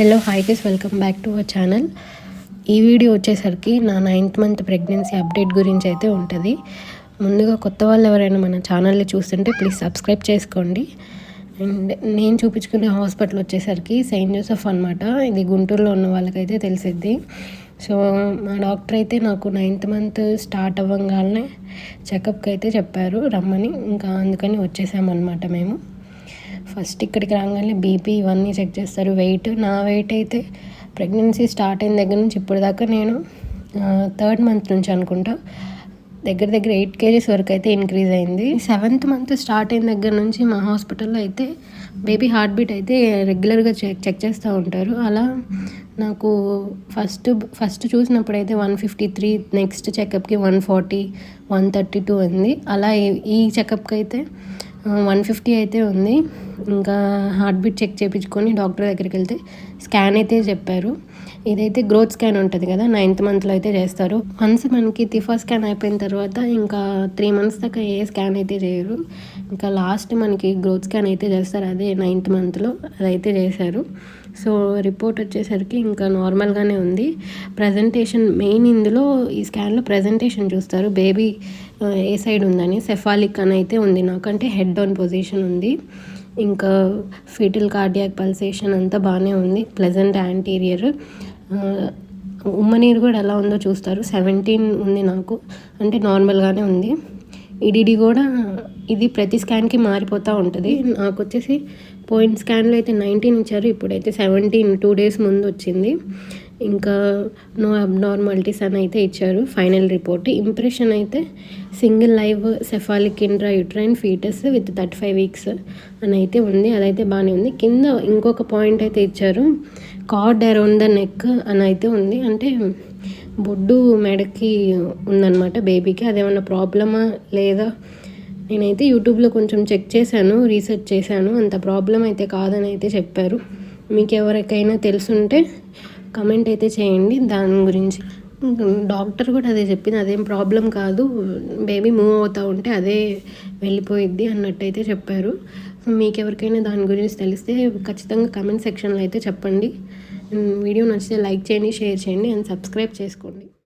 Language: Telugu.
Hello hi guys, welcome back to our channel. ఈ వీడియో వచ్చేసరికి నా 9th మంత్ ప్రెగ్నెన్సీ అప్డేట్ గురించి అయితే ఉంటుంది. ముందుగా కొత్త వాళ్ళు ఎవరైనా మన ఛానల్ని చూస్తుంటే ప్లీజ్ సబ్స్క్రైబ్ చేసుకోండి. అండ్ నేను చూపించుకునే హాస్పిటల్ వచ్చేసరికి సెయింట్ జోసెఫ్ అనమాట. ఇది గుంటూరులో ఉన్న వాళ్ళకైతే తెలిసిద్ది. సో మా డాక్టర్ అయితే నాకు 9th మంత్ స్టార్ట్ అవ్వగానే చెకప్కి అయితే చెప్పారు రమ్మని. ఇంకా అందుకని వచ్చేసామన్నమాట మేము. ఫస్ట్ ఇక్కడికి రాగానే బీపీ ఇవన్నీ చెక్ చేస్తారు. నా వెయిట్ అయితే ప్రెగ్నెన్సీ స్టార్ట్ అయిన దగ్గర నుంచి ఇప్పటిదాకా నేను 3rd మంత్ నుంచి అనుకుంటా దగ్గర 8 kgs వరకు అయితే ఇంక్రీజ్ అయింది. 7th మంత్ స్టార్ట్ అయిన దగ్గర నుంచి మా హాస్పిటల్లో అయితే బేబీ హార్ట్ బీట్ అయితే రెగ్యులర్గా చెక్ చేస్తూ ఉంటారు. అలా నాకు ఫస్ట్ చూసినప్పుడు అయితే 153, నెక్స్ట్ చెకప్కి 140, 132 ఉంది. అలా ఈ చెకప్కి అయితే 150 అయితే ఉంది. ఇంకా హార్ట్ బీట్ చెక్ చేయించుకొని డాక్టర్ దగ్గరికి వెళ్తే స్కాన్ అయితే చెప్పారు. ఇదైతే గ్రోత్ స్కాన్ ఉంటుంది కదా, 9th మంత్లో అయితే చేస్తారు. వన్స్ మనకి తిఫా స్కాన్ అయిపోయిన తర్వాత ఇంకా 3 months దాకా ఏ స్కాన్ అయితే చేయరు. ఇంకా లాస్ట్ మనకి గ్రోత్ స్కాన్ అయితే చేస్తారు, అదే 9th మంత్లో అదైతే చేశారు. సో రిపోర్ట్ వచ్చేసరికి ఇంకా నార్మల్గానే ఉంది. ప్రజెంటేషన్ మెయిన్ ఇందులో ఈ స్కాన్లో ప్రజెంటేషన్ చూస్తారు, బేబీ ఏ సైడ్ ఉందని. సెఫాలిక్ అని అయితే ఉంది, నాకంటే హెడ్ ఆన్ పొజిషన్ ఉంది. ఇంకా ఫీటల్ కార్డియాక్ పల్సేషన్ అంతా బాగానే ఉంది. Pleasant anterior. ఉమ్మనీరు కూడా ఎలా ఉందో చూస్తారు. 17 ఉంది నాకు, అంటే నార్మల్గానే ఉంది. ఈడీడీ కూడా ఇది ప్రతి స్కాన్కి మారిపోతూ ఉంటుంది. నాకు వచ్చేసి పోయిన స్కాన్లో అయితే 19 ఇచ్చారు, ఇప్పుడైతే 17 2 days ముందు వచ్చింది. ఇంకా నో అబ్నార్మాలిటీస్ అని అయితే ఇచ్చారు. ఫైనల్ రిపోర్ట్ ఇంప్రెషన్ అయితే single live cephalic intra uterine foetus with 35 weeks అని అయితే ఉంది. అదైతే బాగానే ఉంది. కింద ఇంకొక పాయింట్ అయితే ఇచ్చారు, కార్డ్ అరౌండ్ ద నెక్ అని అయితే ఉంది. అంటే బొడ్డు మెడకి ఉందన్నమాట బేబీకి. అదేమన్నా ప్రాబ్లమా లేదా, నేనైతే యూట్యూబ్లో కొంచెం చెక్ చేశాను, రీసెర్చ్ చేశాను. అంత ప్రాబ్లం అయితే కాదని అయితే చెప్పారు. మీకు ఎవరికైనా తెలుసుంటే కమెంట్ అయితే చేయండి దాని గురించి. డాక్టర్ కూడా అదే చెప్పింది, అదేం ప్రాబ్లం కాదు, బేబీ మూవ్ అవుతూ ఉంటే అదే వెళ్ళిపోయిద్ది అన్నట్టయితే చెప్పారు. మీకు ఎవరికైనా దాని గురించి తెలిస్తే ఖచ్చితంగా కమెంట్ సెక్షన్లో అయితే చెప్పండి. వీడియో నచ్చితే లైక్ చేయండి, షేర్ చేయండి అండ్ సబ్స్క్రైబ్ చేసుకోండి.